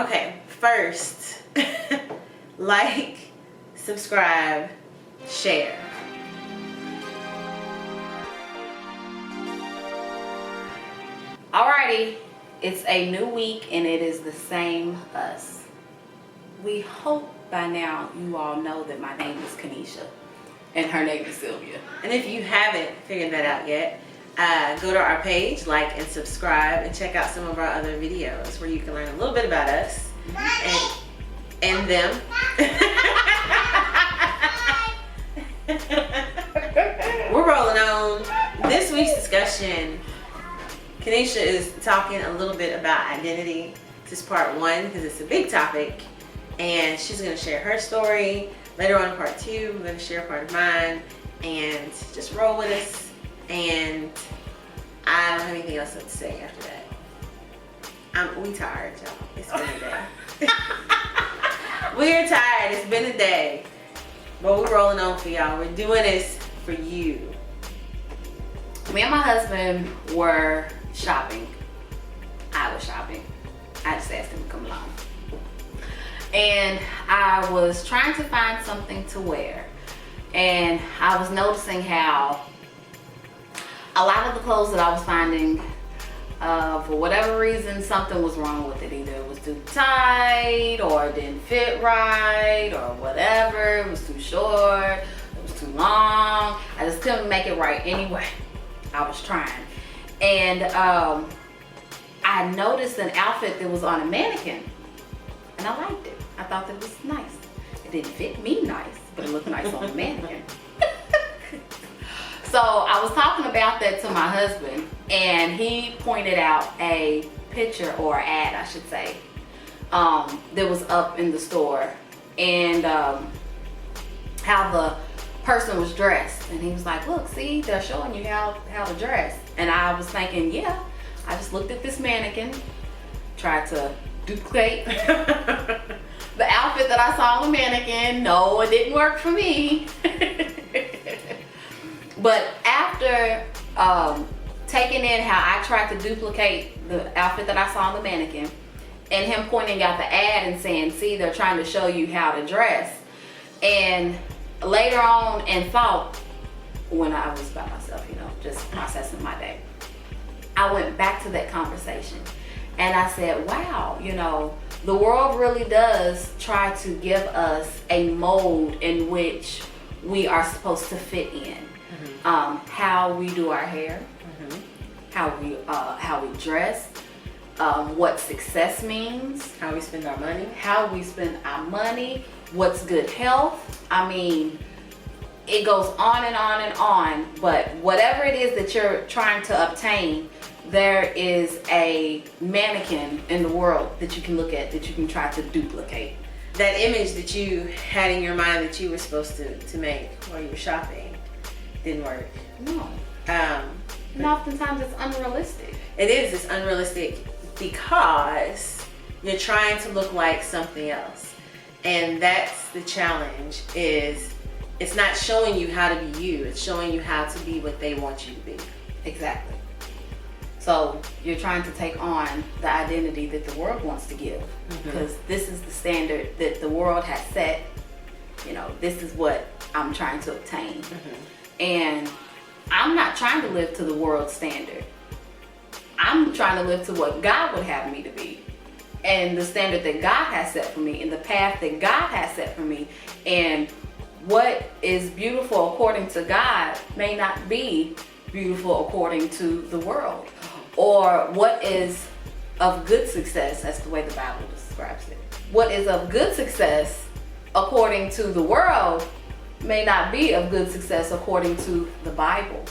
Okay, first, like, subscribe, share. Alrighty, it's a new week and it is the same us. We hope by now you all know that my name is Kanisha and her name is Sylvia. And if you haven't figured that out yet, go to our page, like and subscribe, and check out some of our other videos where you can learn a little bit about us and them. We're rolling on. This week's discussion, Kanisha is talking a little bit about identity. This is part 1 because it's a big topic, and she's going to share her story. Later on in part 2, we're going to share part of mine, and just roll with us. And I don't have anything else to say after that. We tired, y'all. It's been a day. We're tired. It's been a day. But we're rolling on for y'all. We're doing this for you. Me and my husband were shopping. I was shopping. I just asked him to come along. And I was trying to find something to wear. And I was noticing how a lot of the clothes that I was finding, for whatever reason, something was wrong with it. Either it was too tight, or it didn't fit right, or whatever. It was too short, it was too long. I just couldn't make it right anyway. I was trying. And I noticed an outfit that was on a mannequin, and I liked it. I thought that it was nice. It didn't fit me nice, but it looked nice on the mannequin. So I was talking about that to my husband, and he pointed out a picture, or ad I should say, that was up in the store, and how the person was dressed. And he was like, look, see, they're showing you how to dress. And I was thinking, yeah, I just looked at this mannequin, tried to duplicate the outfit that I saw on the mannequin. No, it didn't work for me. But after taking in how I tried to duplicate the outfit that I saw on the mannequin, and him pointing out the ad and saying, see, they're trying to show you how to dress. And later on in thought, when I was by myself, just processing my day, I went back to that conversation and I said, wow, the world really does try to give us a mold in which we are supposed to fit in. How we do our hair, how we dress, what success means, how we spend our money, what's good health. I mean, it goes on and on and on. But whatever it is that you're trying to obtain, there is a mannequin in the world that you can look at, that you can try to duplicate. That image that you had in your mind that you were supposed to make while you were shopping didn't work. No. And oftentimes it's unrealistic. It is. It's unrealistic because you're trying to look like something else. And that's the challenge, is it's not showing you how to be you. It's showing you how to be what they want you to be. Exactly. So you're trying to take on the identity that the world wants to give. Because this is the standard that the world has set. This is what I'm trying to obtain. And I'm not trying to live to the world standard. I'm trying to live to what God would have me to be, and the standard that God has set for me, and the path that God has set for me. And what is beautiful according to God may not be beautiful according to the world. Or what is of good success, that's the way the Bible describes it. What is of good success according to the world may not be of good success according to the Bible.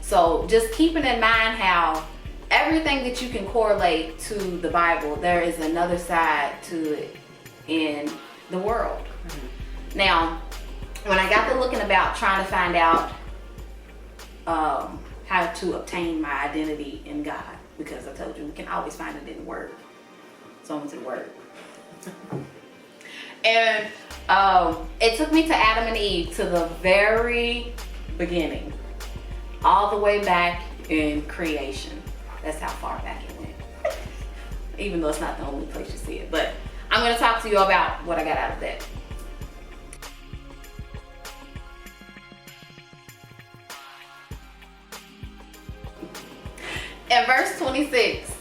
So just keeping in mind how everything that you can correlate to the Bible, there is another side to it in the world. Now, when I got to looking about trying to find out how to obtain my identity in God, because I told you we can always find it in the Word, as long as it works. And it took me to Adam and Eve, to the very beginning, all the way back in creation. That's how far back it went. Even though it's not the only place you see it. But I'm going to talk to you about what I got out of that. In verse 26,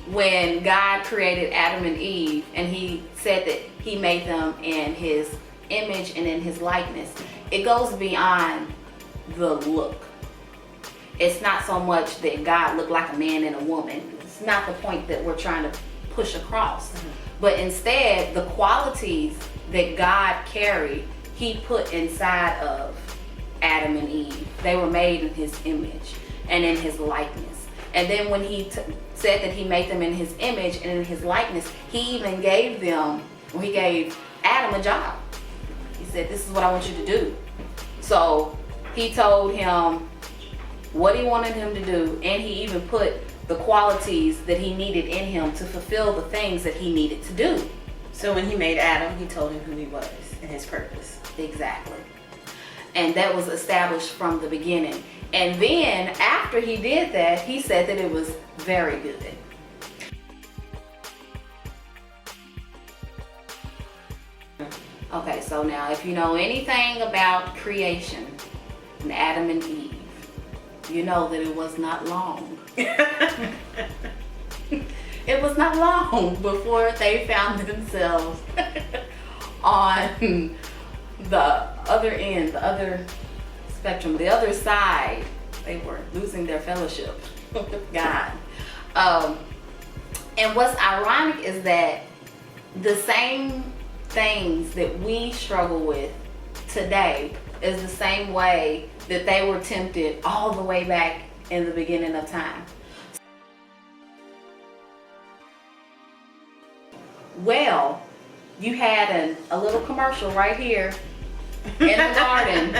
when God created Adam and Eve, and he said that he made them in his image and in his likeness, it goes beyond the look. It's not so much that God looked like a man and a woman. It's not the point that we're trying to push across. But instead, the qualities that God carried, he put inside of Adam and Eve. They were made in his image and in his likeness. And then when he said that he made them in his image and in his likeness, he even gave he gave Adam a job. He said, this is what I want you to do. So he told him what he wanted him to do, and he even put the qualities that he needed in him to fulfill the things that he needed to do. So when he made Adam, he told him who he was and his purpose. Exactly. And that was established from the beginning. And then after he did that, he said that it was very good. Okay, so now if you know anything about creation and Adam and Eve, you know that it was not long. It was not long before they found themselves on the other end, the other spectrum, the other side. They were losing their fellowship with God. And what's ironic is that the same things that we struggle with today is the same way that they were tempted all the way back in the beginning of time. Well, you had a little commercial right here in the garden.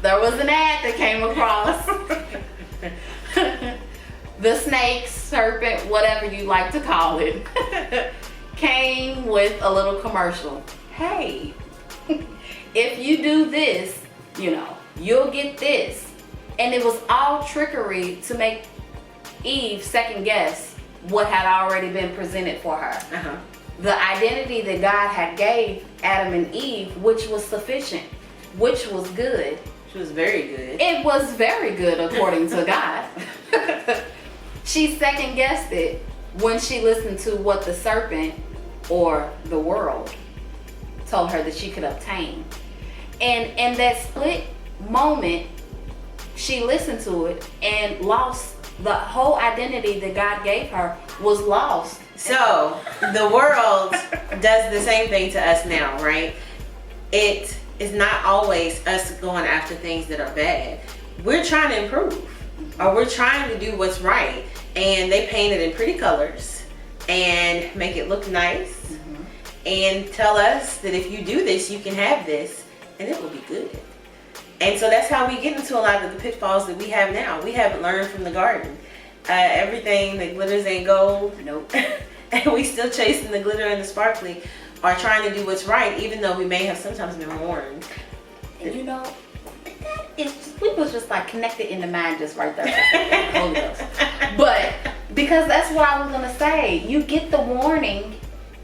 There was an ad that came across. The snake, serpent, whatever you like to call it, came with a little commercial. Hey, if you do this, you'll get this. And it was all trickery to make Eve second guess what had already been presented for her. The identity that God had gave Adam and Eve, which was sufficient, which was good. Which was very good. It was very good according to God. She second guessed it when she listened to what the serpent or the world told her that she could obtain. And in that split moment, she listened to it and lost the whole identity that God gave her was lost. So the world does the same thing to us now, right? It is not always us going after things that are bad. We're trying to improve, or we're trying to do what's right, and they paint it in pretty colors and make it look nice and tell us that if you do this, you can have this and it will be good. And so that's how we get into a lot of the pitfalls that we have now. We haven't learned from the garden. Everything that glitters ain't gold. Nope. And we still chasing the glitter and the sparkly, are trying to do what's right, even though we may have sometimes been warned. And we was just like connected in the mind just right there. But because that's what I was gonna say, you get the warning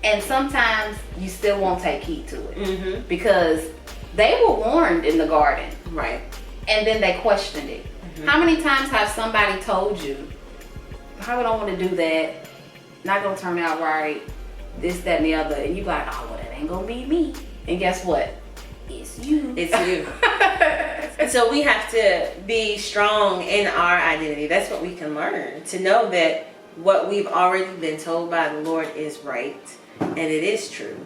and sometimes you still won't take heed to it. Because they were warned in the garden. Right. And then they questioned it. How many times have somebody told you, I don't want to do that, not gonna turn out right, this, that, and the other, and you like, oh, well, that ain't gonna be me. And guess what? It's you. It's you. And so we have to be strong in our identity. That's what we can learn. To know that what we've already been told by the Lord is right, and it is true.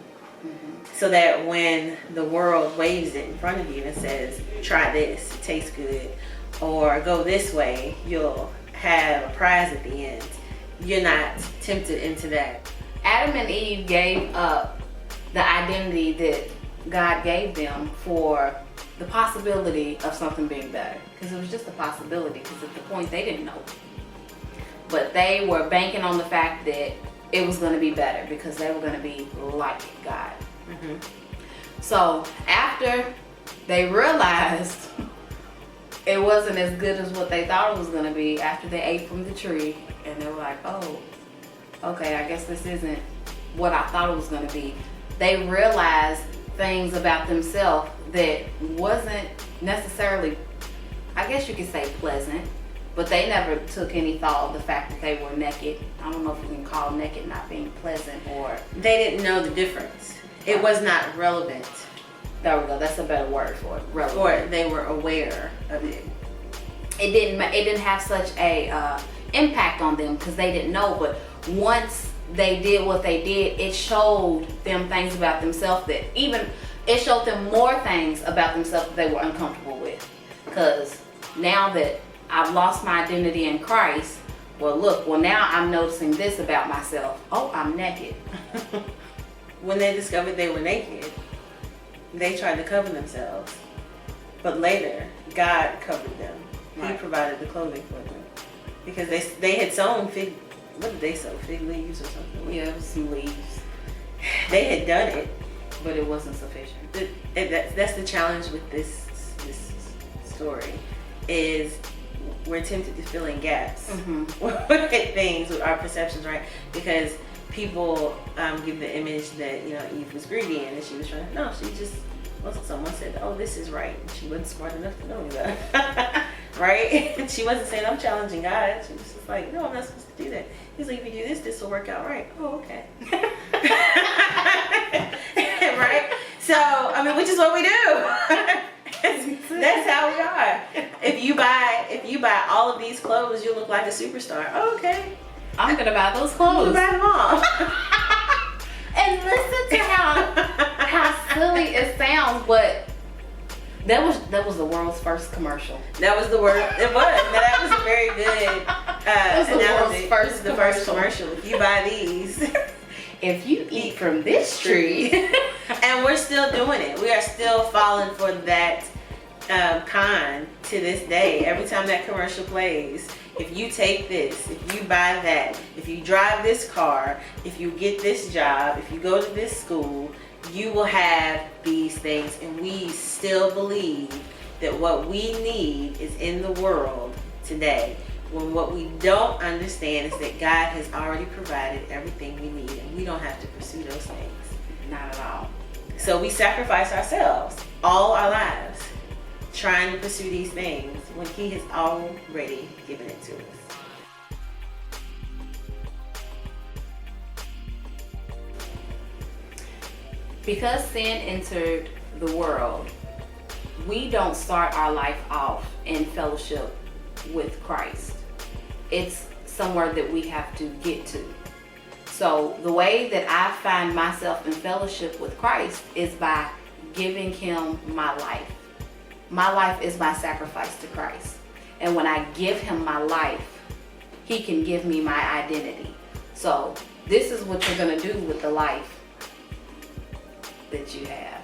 So that when the world waves it in front of you and says, try this, it tastes good, or go this way, you'll have a prize at the end, you're not tempted into that. Adam and Eve gave up the identity that God gave them for the possibility of something being better. Because it was just a possibility, because at the point they didn't know. But they were banking on the fact that it was going to be better because they were going to be like God. So after they realized it wasn't as good as what they thought it was going to be, after they ate from the tree and they were like, oh, okay, I guess this isn't what I thought it was going to be. They realized things about themselves that wasn't necessarily, I guess you could say, pleasant, but they never took any thought of the fact that they were naked. I don't know if we can call naked not being pleasant, or they didn't know the difference. It was not relevant. there we go. That's a better word for it. Relevant. Or they were aware of it. It didn't have such a impact on them because they didn't know. But once they did what they did, it showed them things about themselves that it showed them more things about themselves that they were uncomfortable with. Because now that I've lost my identity in Christ, well now I'm noticing this about myself. Oh, I'm naked. When they discovered they were naked, they tried to cover themselves. But later, God covered them. He Right. provided the clothing for them. Because they had sown what did they sow? Fig leaves or something? Yeah, it was some leaves, They had done it. but it wasn't sufficient. That's the challenge with this story, is we're tempted to fill in gaps with things, with our perceptions, right? Because people give the image that Eve was greedy and that she was trying. No, she just someone said, "Oh, this is right," and she wasn't smart enough to know that, right? And she wasn't saying, "I'm challenging God." She was just like, "No, I'm not supposed to do that." He's like, "If you do this, this will work out right." Oh, okay. Right? So, I mean, which is what we do. That's how we are. If you buy all of these clothes, you'll look like a superstar. Oh, okay. I'm gonna buy those You clothes. buy them all. And listen to how silly it sounds, but that was the world's first commercial. That was the word. It was. Now, that was a very good was the analogy. world's This is the first commercial. If you buy these, If you eat from this tree, and we're still doing it. We are still falling for that con to this day. Every time that commercial plays, if you take this, if you buy that, if you drive this car, if you get this job, if you go to this school, you will have these things. And we still believe that what we need is in the world today. When what we don't understand is that God has already provided everything we need, and we don't have to pursue those things. not at all. So we sacrifice ourselves all our lives trying to pursue these things when He has already given it to us. Because sin entered the world, we don't start our life off in fellowship with Christ. It's somewhere that we have to get to. So the way that I find myself in fellowship with Christ is by giving Him my life. My life is my sacrifice to Christ. And when I give Him my life, He can give me my identity. So this is what you're going to do with the life that you have.